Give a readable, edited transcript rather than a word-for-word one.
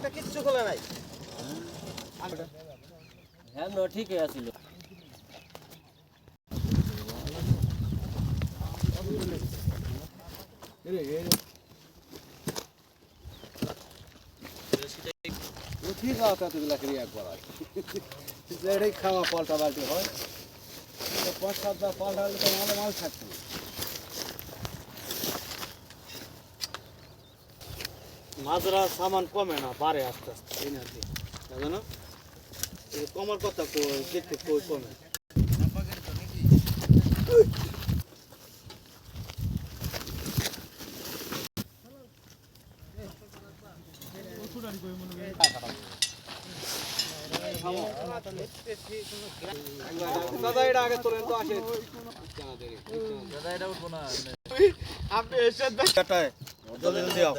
একটা কিচ্ছু খোলা নাই। হ্যাঁ ঠিকই আছিল। ঠিক আছে তুগুলা করি একবার এটাই খাওয়া পাল্টা পাল্টি হয় 5-7টা পাল্টালে তো আমাদের মাল থাকতো না। মাজরা সামান কমে না, বাড়ে আস্তে আস্তে এই না কি জানো কমার কথা দেখতে কমে। দাদা এটা আগে তোলেন তো আসে দাদা এটা উঠবো না আপনি এসে জলদি জলদি আও।